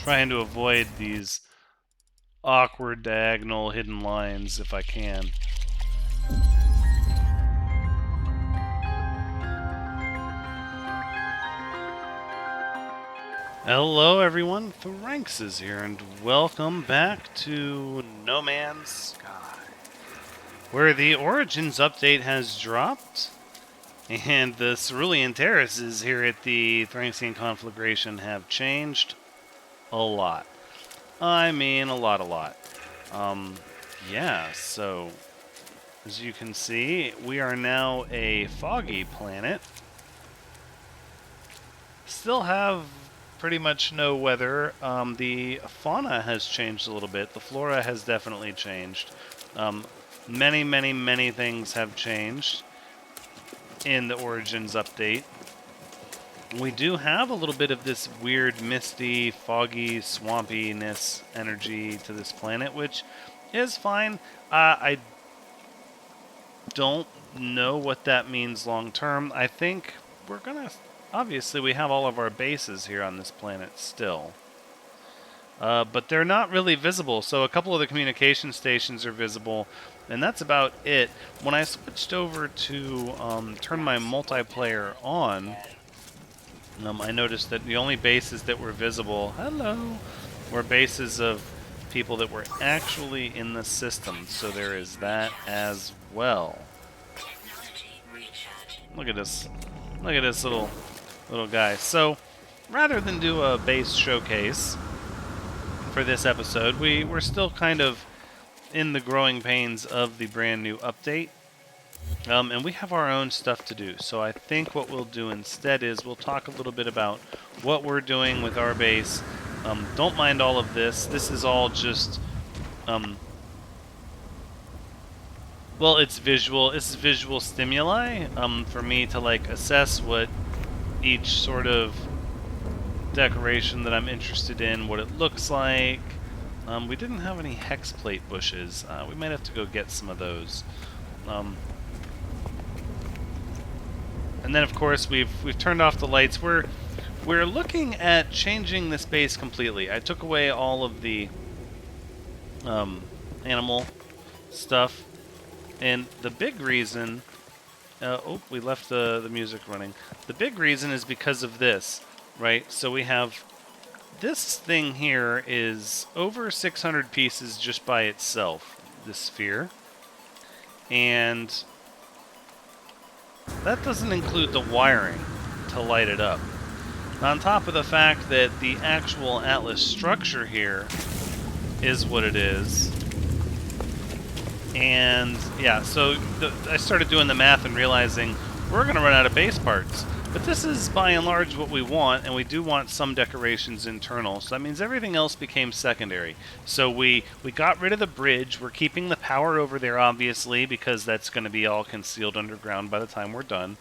trying to avoid these awkward diagonal hidden lines if I can. Hello everyone, Thranks is here, and welcome back to No Man's Sky, where the Origins update has dropped, and the cerulean terraces here at the Thranksian Conflagration have changed a lot. I mean, a lot. Yeah, so, as you can see, we are now a foggy planet. Still have pretty much no weather. The fauna has changed a little bit. The flora has definitely changed. Many things have changed in the Origins update. We do have a little bit of this weird, misty, foggy, swampiness energy to this planet, which is fine. I don't know what that means long term. I think we're gonna... Obviously, we have all of our bases here on this planet still. But they're not really visible, so a couple of the communication stations are visible, and that's about it. When I switched over to turn my multiplayer on, I noticed that the only bases that were visible, were bases of people that were actually in the system, so there is that as well. Look at this. Look at this little guy. So, rather than do a base showcase for this episode, we're still kind of in the growing pains of the brand new update. And we have our own stuff to do. So I think what we'll do instead is we'll talk a little bit about what we're doing with our base. Don't mind all of this. This is all just... well, it's visual. This is visual stimuli for me to like assess what each sort of decoration that I'm interested in, what it looks like. We didn't have any hex plate bushes. We might have to go get some of those. And then, of course, we've turned off the lights. We're looking at changing this base completely. I took away all of the animal stuff, and the big reason... we left the music running. The big reason is because of this, right? So we have... This thing here is over 600 pieces just by itself, this sphere. And that doesn't include the wiring to light it up. On top of the fact that the actual Atlas structure here is what it is. And yeah, so I started doing the math and realizing we're going to run out of base parts. But this is by and large what we want, and we do want some decorations internal. So that means everything else became secondary. So we got rid of the bridge. We're keeping the power over there, obviously, because that's going to be all concealed underground by the time we're done.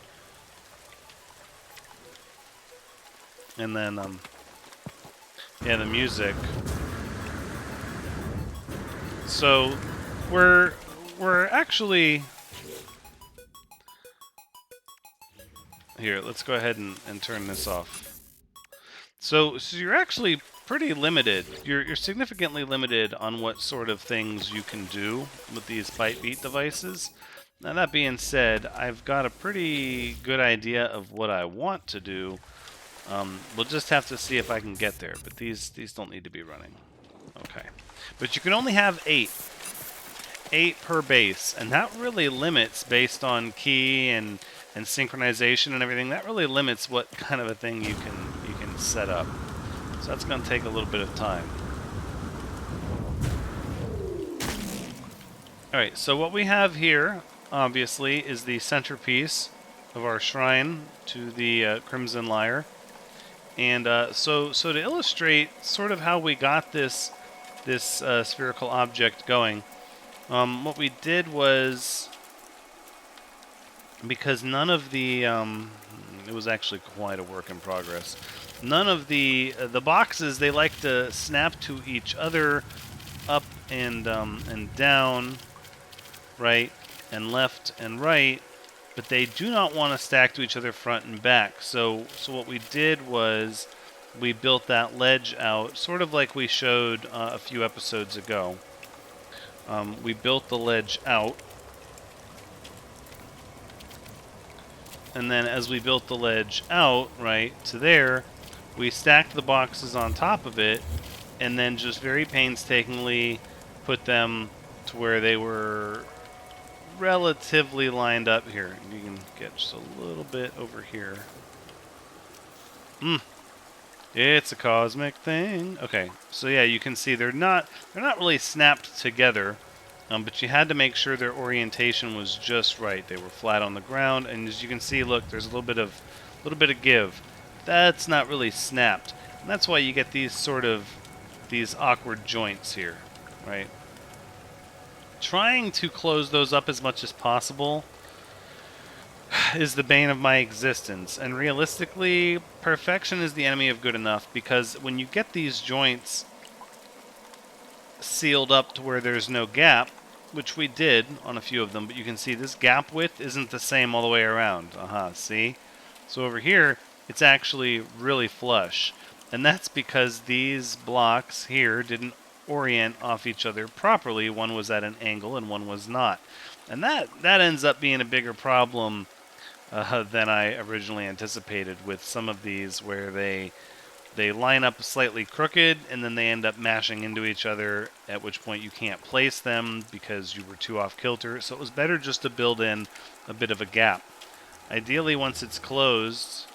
And then, yeah, the music. So we're actually... Here, let's go ahead and turn this off. So you're actually pretty limited. You're significantly limited on what sort of things you can do with these bite beat devices. Now that being said, I've got a pretty good idea of what I want to do. We'll just have to see if I can get there, but these don't need to be running. Okay. But you can only have 8. 8 per base, and that really limits based on key and synchronization and everything. That really limits what kind of a thing you can set up. So that's going to take a little bit of time. Alright, so what we have here, obviously, is the centerpiece of our shrine to the Crimson Lyre. And so to illustrate sort of how we got this spherical object going, what we did was... Because none of the, it was actually quite a work in progress. None of the boxes, they like to snap to each other, up and down, right, and left and right, but they do not want to stack to each other front and back. So what we did was we built that ledge out, sort of like we showed a few episodes ago. We built the ledge out, and then as we built the ledge out, right, to there, we stacked the boxes on top of it, and then just very painstakingly put them to where they were relatively lined up here. You can get just a little bit over here. It's a cosmic thing. Okay, so yeah, you can see they're not really snapped together, but you had to make sure their orientation was just right. They were flat on the ground, and as you can see, look, there's a little bit of give. That's not really snapped, and that's why you get these these awkward joints here, right? Trying to close those up as much as possible is the bane of my existence. And realistically, perfection is the enemy of good enough, because when you get these joints sealed up to where there's no gap, which we did on a few of them, but you can see this gap width isn't the same all the way around. See? So over here, it's actually really flush. And that's because these blocks here didn't orient off each other properly. One was at an angle and one was not. And that ends up being a bigger problem than I originally anticipated with some of these, where they line up slightly crooked and then they end up mashing into each other, at which point you can't place them because you were too off kilter. So it was better just to build in a bit of a gap. Ideally, once it's closed,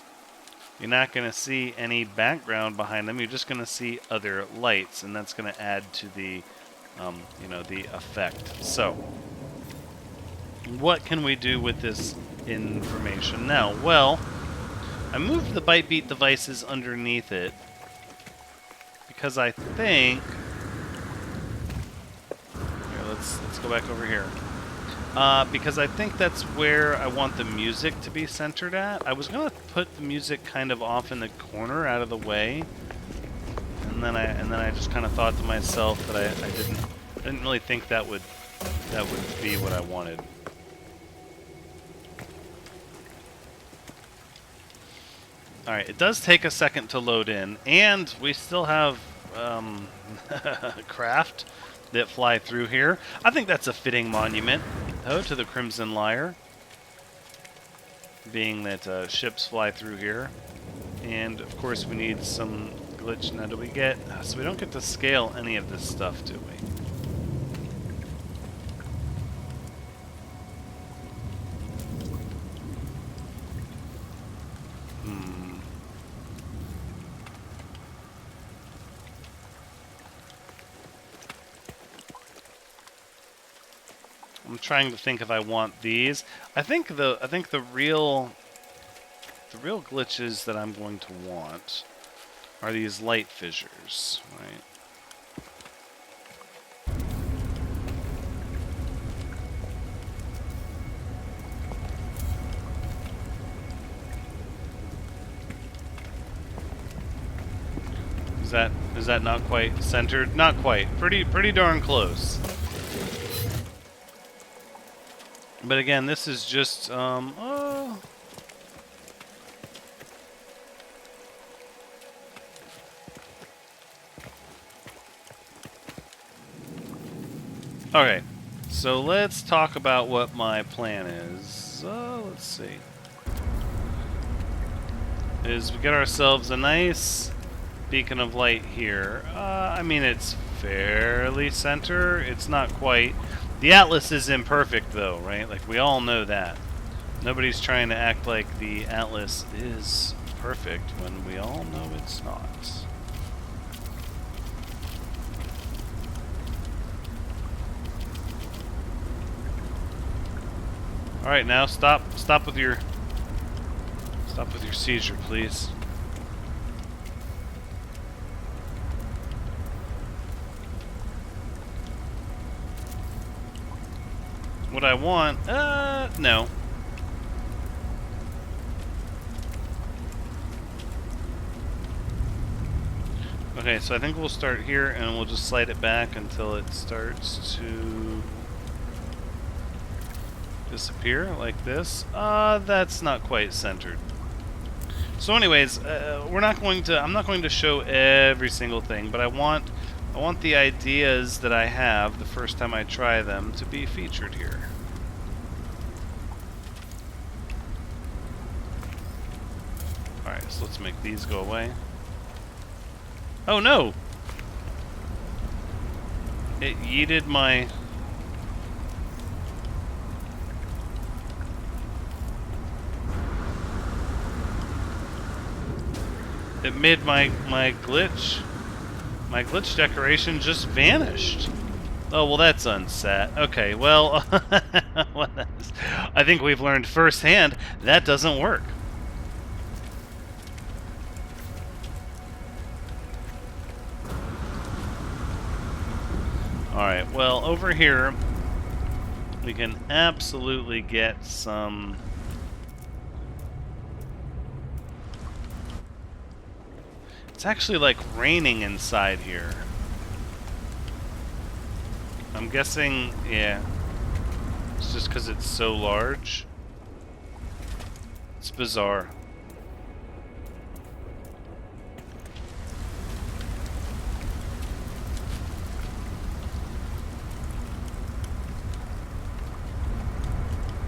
you're not going to see any background behind them. You're just going to see other lights, and that's going to add to the the effect. So what can we do with this information now? Well, I moved the bite beat devices underneath it because I think... Here, let's go back over here. Because I think that's where I want the music to be centered at. I was gonna put the music kind of off in the corner, out of the way, and then I just kind of thought to myself that I didn't really think that would be what I wanted. Alright, it does take a second to load in, and we still have craft that fly through here. I think that's a fitting monument, though, to the Crimson Lyre, being that ships fly through here. And, of course, we need some glitch. Now, do we get... So we don't get to scale any of this stuff, do we? I'm trying to think if I want these. I think the real glitches that I'm going to want are these light fissures, right? Is that not quite centered? Not quite. Pretty darn close. But again, this is just, Okay, so let's talk about what my plan is. Let's see. Is we get ourselves a nice beacon of light here. I mean, it's fairly center. It's not quite. The Atlas is imperfect, though, right? Like, we all know that. Nobody's trying to act like the Atlas is perfect when we all know it's not. All right, now stop with your seizure, please. What I want, no. Okay, so I think we'll start here and we'll just slide it back until it starts to disappear like this. That's not quite centered. So anyways, I'm not going to show every single thing, but I want the ideas that I have the first time I try them to be featured here. Alright, so let's make these go away. Oh no! It yeeted my... It made my glitch decoration just vanished. Oh, well, that's unsat. Okay, well, I think we've learned firsthand that doesn't work. Alright, well, over here, we can absolutely get some... It's actually like raining inside here. I'm guessing, yeah. It's just because it's so large. It's bizarre.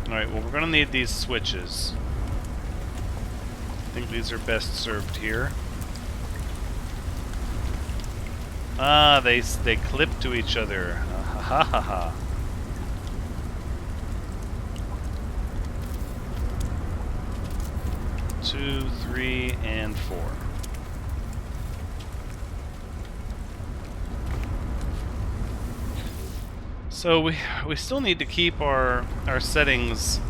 Alright, well, we're going to need these switches. I think these are best served here. Ah, they clip to each other. Ha ha ha. 2, 3, and 4. So we still need to keep our settings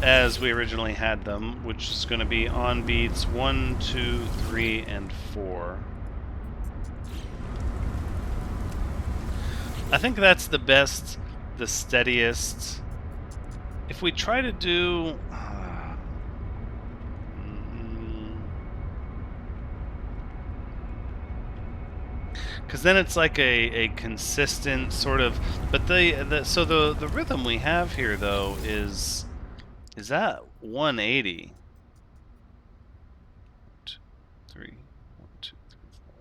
as we originally had them, which is going to be on beats 1, 2, 3, and 4. I think that's the best, the steadiest. If we try to do... Because then it's like a consistent sort of... But so the rhythm we have here, though, is at 180. 2, 3,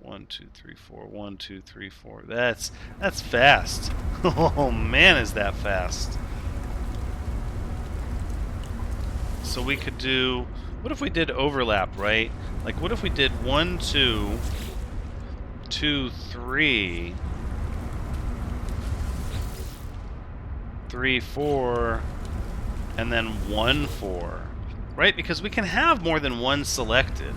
1, 2, 3, 4. 1, 2, 3, 4. That's fast. Oh man, is that fast. So we could do... What if we did overlap, right? Like, what if we did 1, 2, 2, 3, 3, 4, and then 1, 4, right? Because we can have more than one selected.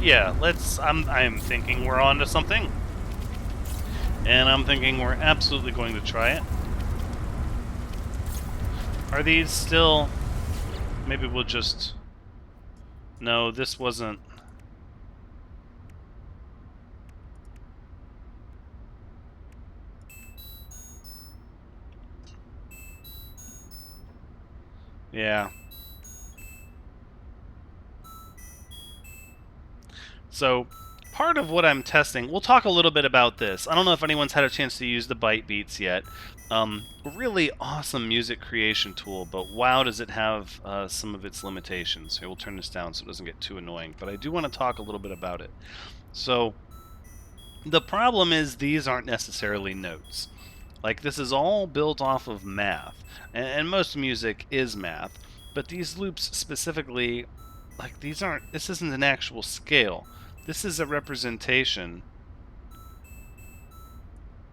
Yeah, I'm thinking we're onto something. And I'm thinking we're absolutely going to try it. Are these still... Maybe we'll just... No, this wasn't... Yeah. So, part of what I'm testing, we'll talk a little bit about this. I don't know if anyone's had a chance to use the byte beats yet. Really awesome music creation tool, but wow, does it have some of its limitations. Here, we'll turn this down so it doesn't get too annoying, but I do want to talk a little bit about it. So, the problem is these aren't necessarily notes. Like, this is all built off of math, and most music is math, but these loops specifically, like, this isn't an actual scale. This is a representation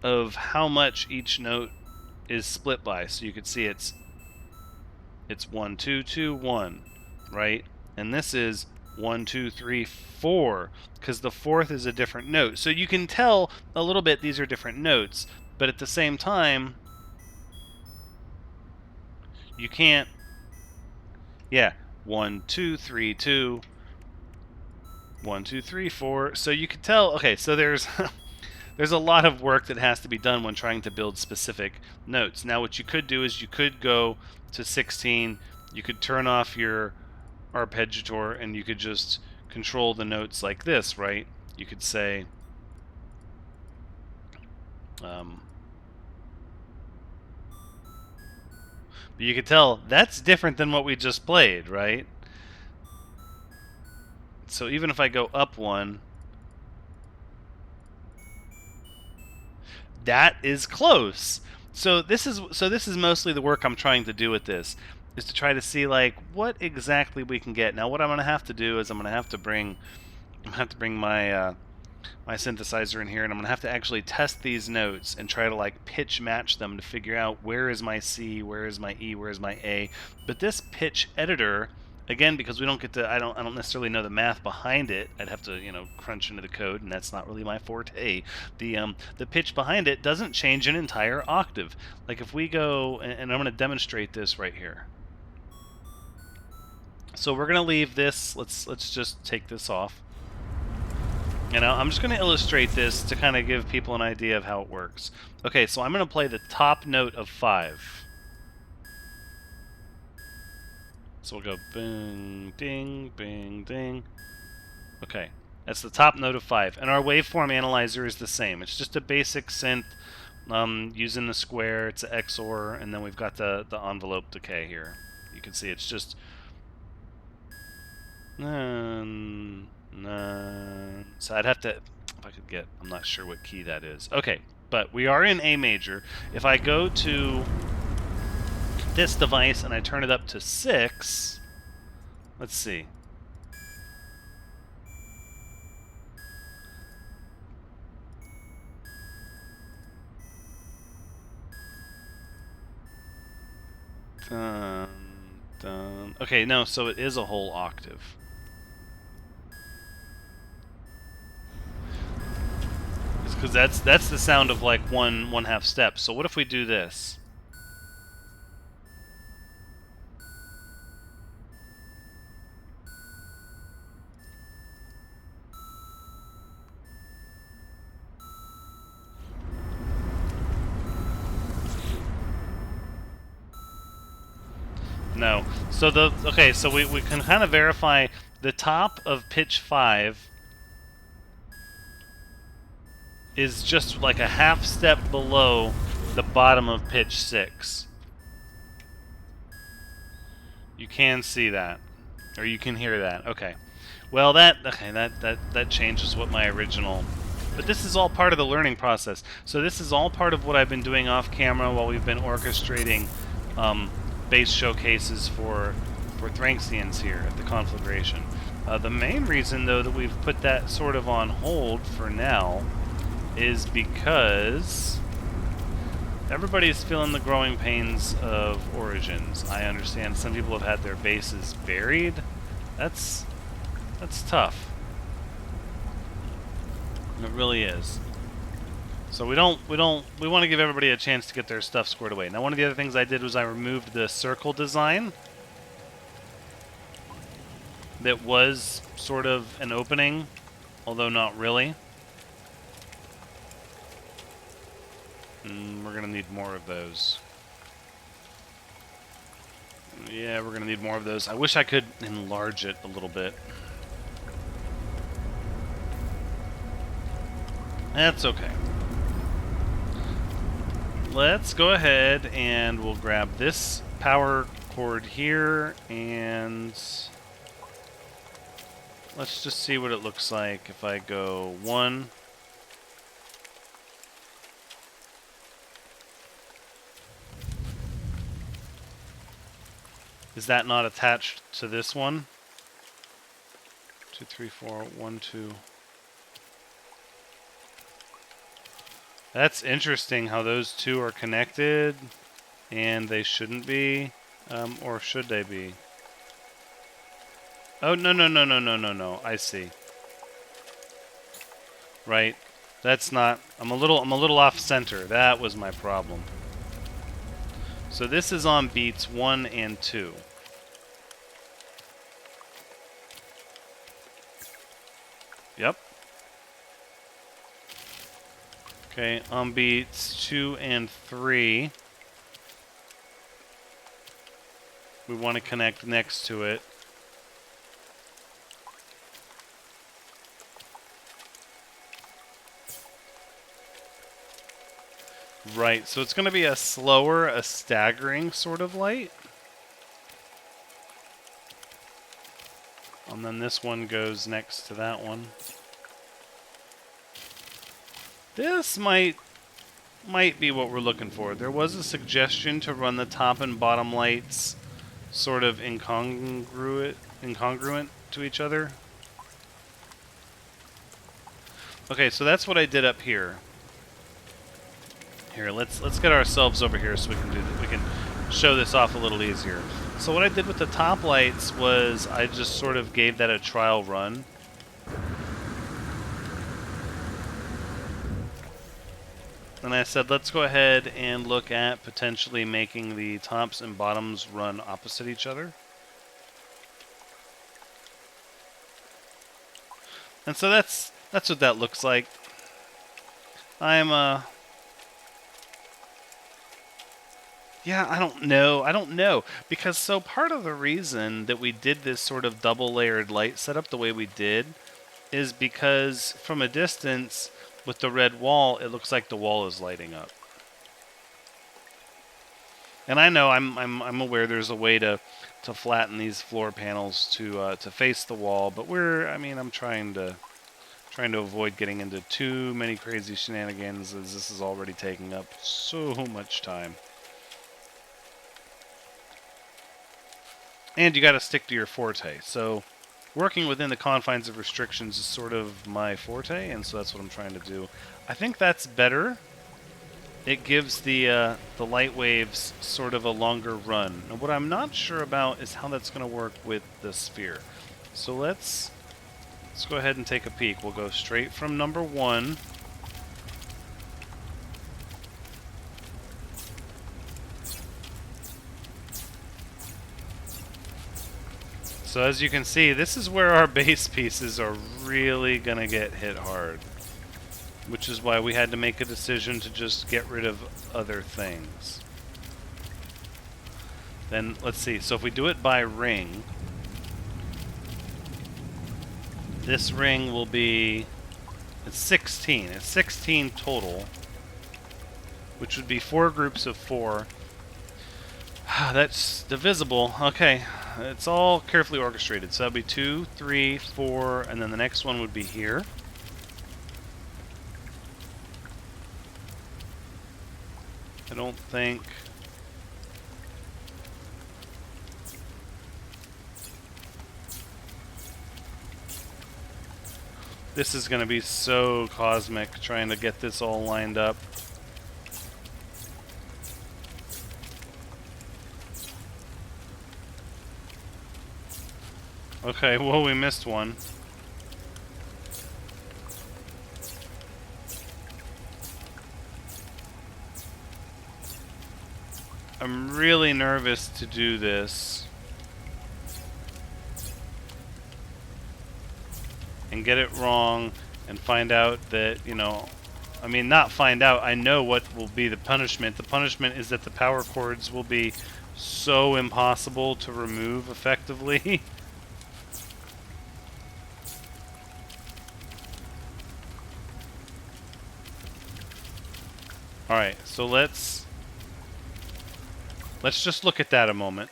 of how much each note is split by. So you could see it's 1, 2, 2, 1, right? And this is 1, 2, 3, 4, because the fourth is a different note. So you can tell a little bit these are different notes, but at the same time, you can't... Yeah, 1, 2, 3, 2, 1, 2, 3, 4. So you can tell, okay, so there's there's a lot of work that has to be done when trying to build specific notes. Now what you could do is you could go to 16, you could turn off your arpeggiator, and you could just control the notes like this, right? You could say You can tell that's different than what we just played, right? So even if I go up one, that is close. So this is mostly the work I'm trying to do with this, is to try to see like what exactly we can get. Now what I'm going to have to do is I'm going to have to bring my synthesizer in here, and I'm gonna have to actually test these notes and try to like pitch match them to figure out where is my C, where is my E, where is my A. But this pitch editor, again, because we don't get to, I don't necessarily know the math behind it. I'd have to crunch into the code, and that's not really my forte. The pitch behind it doesn't change an entire octave. Like if we go, and I'm gonna demonstrate this right here. So we're gonna leave this. Let's just take this off. I'm just going to illustrate this to kind of give people an idea of how it works. Okay, so I'm going to play the top note of 5. So we'll go bing, ding, bing, ding. Okay, that's the top note of 5. And our waveform analyzer is the same. It's just a basic synth using the square. It's an XOR, and then we've got the envelope decay here. You can see it's just... So I'd have to, if I could get, I'm not sure what key that is. Okay, but we are in A major. If I go to this device and I turn it up to 6, let's see. Okay, no, so it is a whole octave. Because that's the sound of like one half step. So what if we do this? No. So so we can kind of verify the top of pitch 5 is just like a half step below the bottom of pitch 6. You can see that, or you can hear that. Okay. Well, that changes what my original. But this is all part of the learning process. So this is all part of what I've been doing off camera while we've been orchestrating bass showcases for Thranxians here at the conflagration. The main reason, though, that we've put that sort of on hold for now is because everybody's feeling the growing pains of Origins. I understand some people have had their bases buried. That's tough. It really is. So we want to give everybody a chance to get their stuff squared away. Now, one of the other things I did was I removed the circle design that was sort of an opening, although not really. We're going to need more of those. Yeah, we're going to need more of those. I wish I could enlarge it a little bit. That's okay. Let's go ahead and we'll grab this power cord here, and let's just see what it looks like if I go 1. Is that not attached to this one? 2, 3, 4, 1, 2. That's interesting how those two are connected, and they shouldn't be, or should they be? Oh, no, I see. Right. That's not, I'm a little off center. That was my problem. So this is on beats 1 and 2. Yep. Okay, on beats 2 and 3, we want to connect next to it. Right, so it's going to be a slower, a staggering sort of light. And then this one goes next to that one. This might be what we're looking for. There was a suggestion to run the top and bottom lights sort of incongruent to each other. Okay, so that's what I did up here. Here, let's get ourselves over here so we can do this. We can show this off a little easier. So what I did with the top lights was I just sort of gave that a trial run. And I said, let's go ahead and look at potentially making the tops and bottoms run opposite each other. And so that's what that looks like. Yeah, I don't know. Because so part of the reason that we did this sort of double layered light setup the way we did is because from a distance with the red wall, it looks like the wall is lighting up. And I know I'm aware there's a way to flatten these floor panels to face the wall, but I'm trying to avoid getting into too many crazy shenanigans as this is already taking up so much time. And you got to stick to your forte. So working within the confines of restrictions is sort of my forte, and so that's what I'm trying to do. I think that's better. It gives the light waves sort of a longer run. And what I'm not sure about is how that's going to work with the sphere. So let's go ahead and take a peek. We'll go straight from number 1. So as you can see, this is where our base pieces are really going to get hit hard. Which is why we had to make a decision to just get rid of other things. Then, let's see. So if we do it by ring, this ring will be... It's 16. It's 16 total. Which would be 4 groups of 4. That's divisible. Okay. It's all carefully orchestrated. So that would be 2, 3, 4, and then the next one would be here. I don't think... This is going to be so cosmic, trying to get this all lined up. Okay, well, we missed one. I'm really nervous to do this. And get it wrong and find out that, not find out, I know what will be the punishment. The punishment is that the power cords will be so impossible to remove effectively. Alright, so let's just look at that a moment.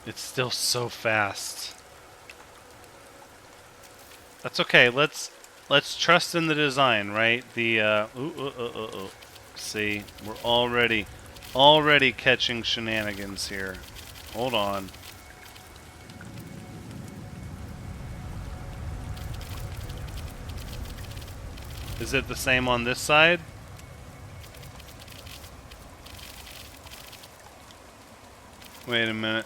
It's still so fast. That's okay. Let's trust in the design, right? The See, we're already catching shenanigans here. Hold on. Is it the same on this side? Wait a minute.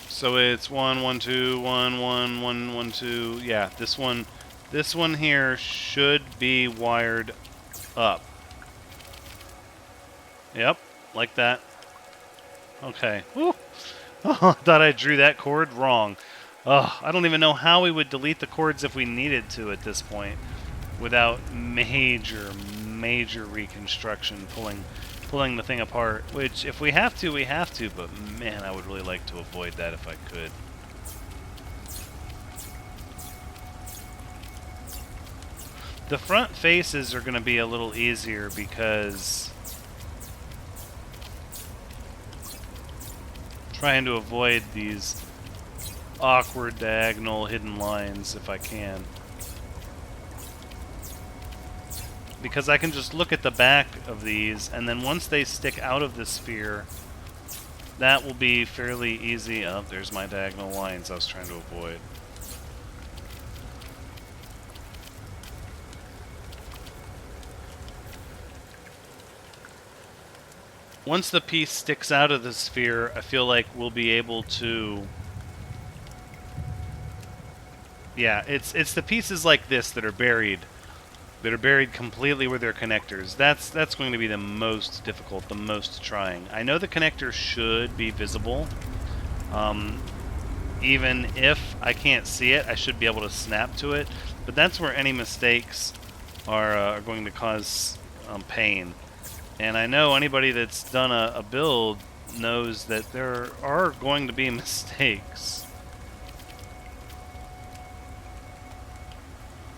So it's 1, 1, 2, 1, 1, 1, 1, 2. Yeah, this one here should be wired up. Yep, like that. Okay. Woo. Oh, I thought I drew that cord wrong. Oh, I don't even know how we would delete the cords if we needed to at this point without major major reconstruction, pulling the thing apart, which if we have to, we have to, but man, I would really like to avoid that if I could. The front faces are going to be a little easier because trying to avoid these awkward diagonal hidden lines if I can. Because I can just look at the back of these, and then once they stick out of the sphere, that will be fairly easy. Oh, there's my diagonal lines I was trying to avoid. Once the piece sticks out of the sphere, I feel like we'll be able to... Yeah, it's the pieces like this that are buried completely with their connectors. That's going to be the most difficult, the most trying. I know the connector should be visible. Even if I can't see it, I should be able to snap to it. But that's where any mistakes are going to cause pain. And I know anybody that's done a build knows that there are going to be mistakes.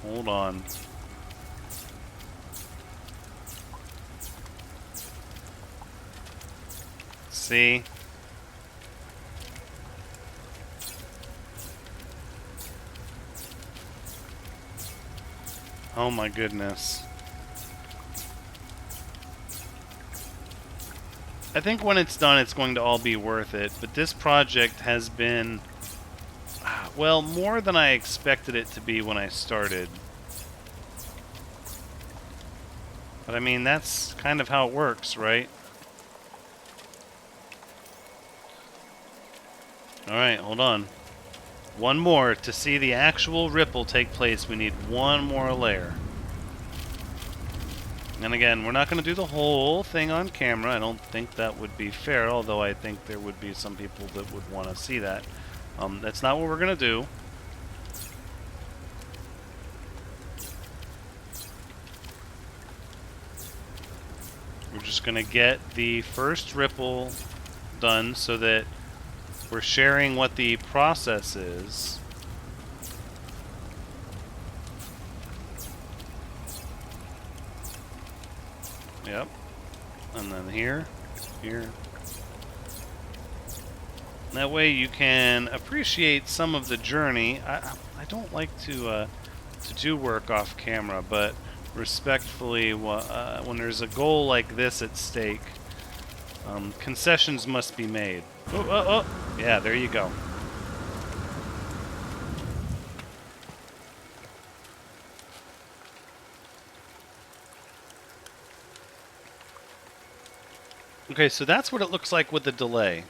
Hold on. See? Oh my goodness. I think when it's done, it's going to all be worth it, but this project has been, well, more than I expected it to be when I started. But I mean, that's kind of how it works, right? Alright, hold on. One more. To see the actual ripple take place, we need one more layer. And again, we're not going to do the whole thing on camera. I don't think that would be fair, although I think there would be some people that would want to see that. That's not what we're going to do. We're just going to get the first ripple done so that we're sharing what the process is. Yep. And then here. That way you can appreciate some of the journey. I don't like to do work off camera, but respectfully, when there's a goal like this at stake, concessions must be made. Oh. Yeah, there you go. Okay, so that's what it looks like with the delay.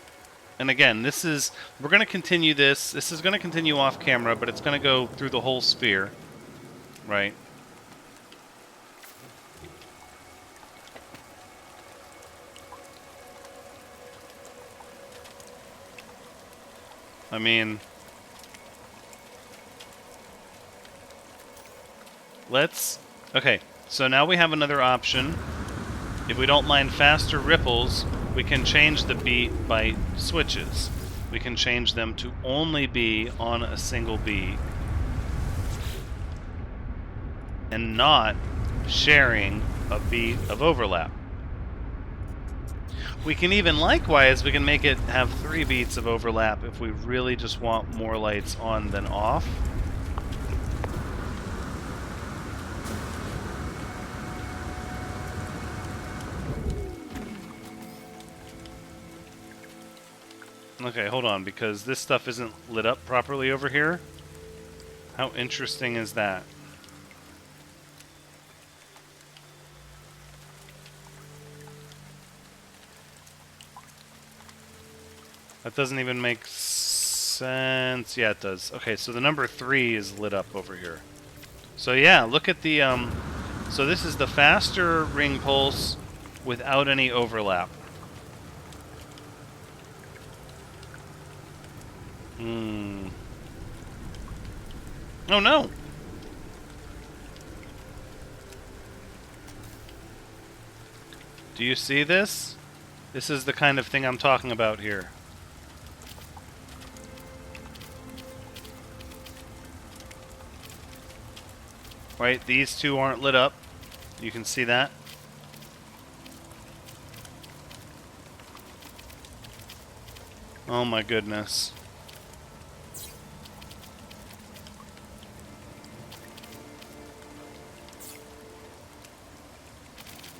And again, we're going to continue this. This is going to continue off camera, but it's going to go through the whole sphere, right? I mean, okay, so now we have another option. If we don't mind faster ripples, we can change the beat by switches. We can change them to only be on a single beat and not sharing a beat of overlap. We can even likewise, we can make it have 3 beats of overlap if we really just want more lights on than off. Okay, hold on, because this stuff isn't lit up properly over here. How interesting is that? That doesn't even make sense. Yeah, it does. Okay, so the number 3 is lit up over here. So yeah, look at the, so this is the faster ring pulse without any overlap. Oh no! Do you see this? This is the kind of thing I'm talking about here. Right, these two aren't lit up. You can see that. Oh my goodness.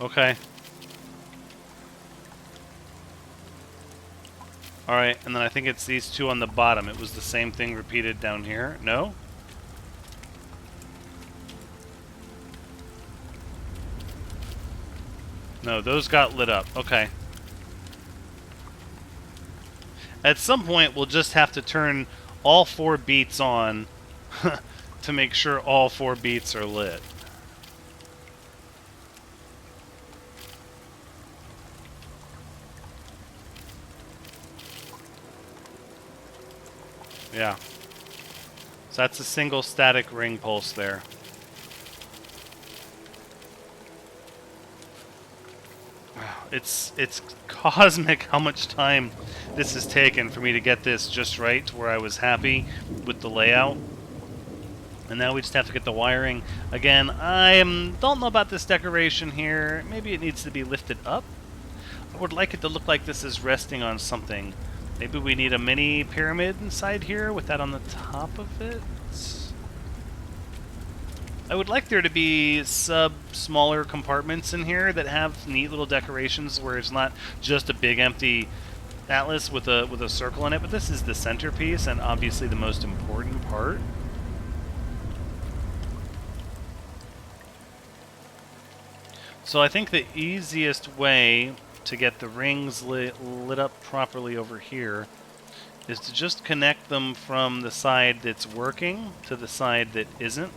Okay. Alright, and then I think it's these two on the bottom. It was the same thing repeated down here. No? No, those got lit up. Okay. At some point, we'll just have to turn all 4 beats on to make sure all 4 beats are lit. Yeah. So that's a single static ring pulse there. It's cosmic how much time this has taken for me to get this just right to where I was happy with the layout. And now we just have to get the wiring. Again, I don't know about this decoration here. Maybe it needs to be lifted up. I would like it to look like this is resting on something. Maybe we need a mini pyramid inside here with that on the top of it. I would like there to be smaller compartments in here that have neat little decorations where it's not just a big empty atlas with a circle in it, but this is the centerpiece and obviously the most important part. So I think the easiest way to get the rings lit up properly over here is to just connect them from the side that's working to the side that isn't.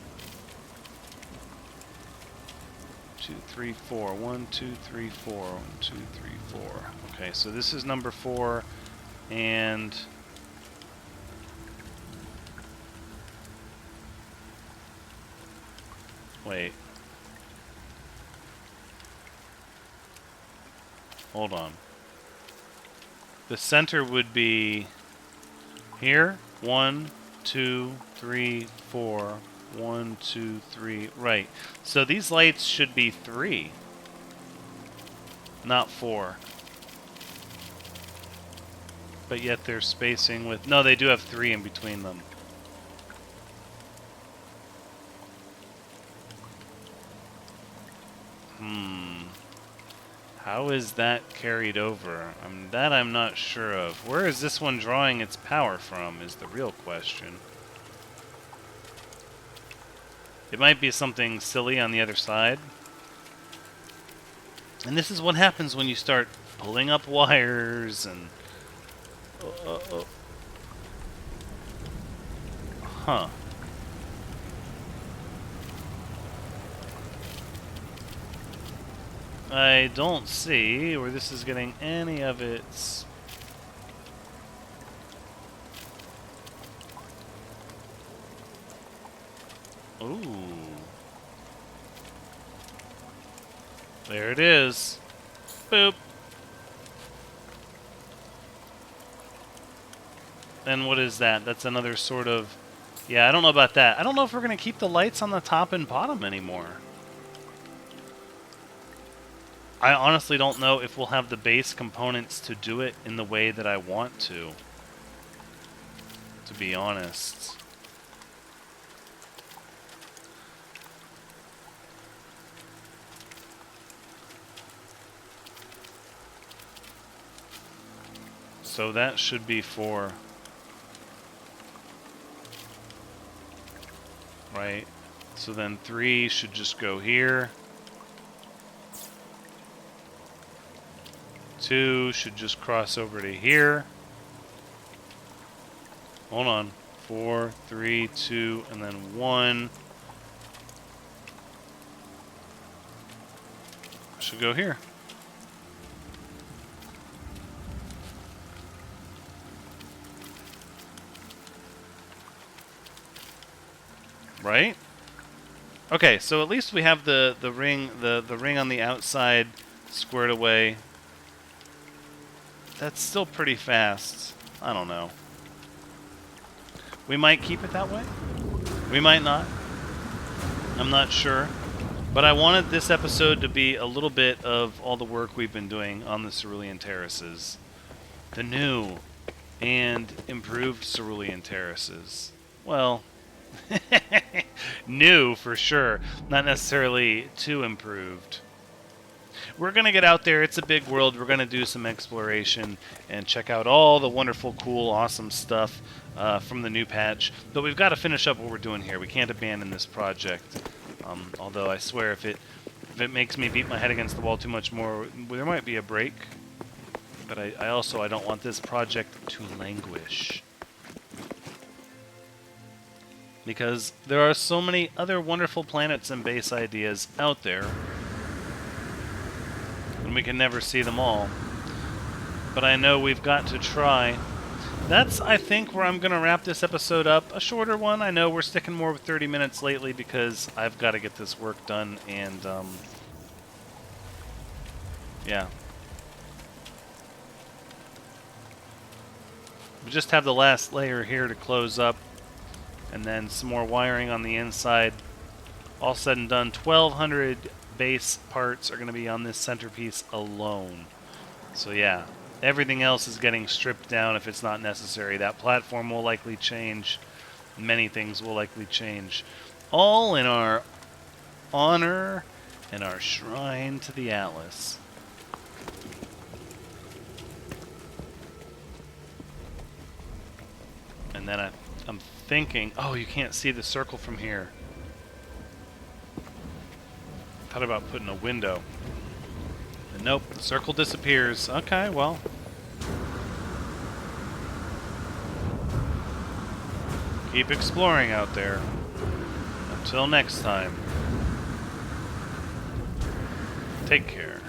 2, 3, 4. 1, 2, 3, 4. 1, 2, 3, 4. Okay, so this is number 4, and wait. Hold on. The center would be here. 1, 2, 3, 4. 1, 2, 3. Right. So these lights should be 3, not 4. But yet they're spacing with... No, they do have 3 in between them. How is that carried over? That I'm not sure of. Where is this one drawing its power from is the real question. It might be something silly on the other side. And this is what happens when you start pulling up wires and... Huh. I don't see where this is getting any of its... Ooh. There it is. Boop. And what is that? That's another sort of... Yeah, I don't know about that. I don't know if we're going to keep the lights on the top and bottom anymore. I honestly don't know if we'll have the base components to do it in the way that I want to be honest. So that should be 4. Right? So then 3 should just go here. 2 should just cross over to here. Hold on. 4, 3, 2, and then 1 should go here. Right? Okay, so at least we have the ring on the outside squared away. That's still pretty fast. I don't know. We might keep it that way. We might not. I'm not sure. But I wanted this episode to be a little bit of all the work we've been doing on the Cerulean Terraces. The new and improved Cerulean Terraces. Well, new for sure. Not necessarily too improved. We're going to get out there. It's a big world. We're going to do some exploration and check out all the wonderful, cool, awesome stuff from the new patch. But we've got to finish up what we're doing here. We can't abandon this project. Although I swear if it makes me beat my head against the wall too much more, there might be a break. But I also don't want this project to languish. Because there are so many other wonderful planets and base ideas out there. And we can never see them all. But I know we've got to try. That's, I think, where I'm going to wrap this episode up. A shorter one. I know we're sticking more with 30 minutes lately because I've got to get this work done. And, yeah. We just have the last layer here to close up. And then some more wiring on the inside. All said and done, 1,200 base parts are going to be on this centerpiece alone. So yeah, everything else is getting stripped down if it's not necessary. That platform will likely change. Many things will likely change. All in our honor and our shrine to the Atlas. And then I'm thinking, oh, you can't see the circle from here. Thought about putting a window. And nope, the circle disappears. Okay, well. Keep exploring out there. Until next time. Take care.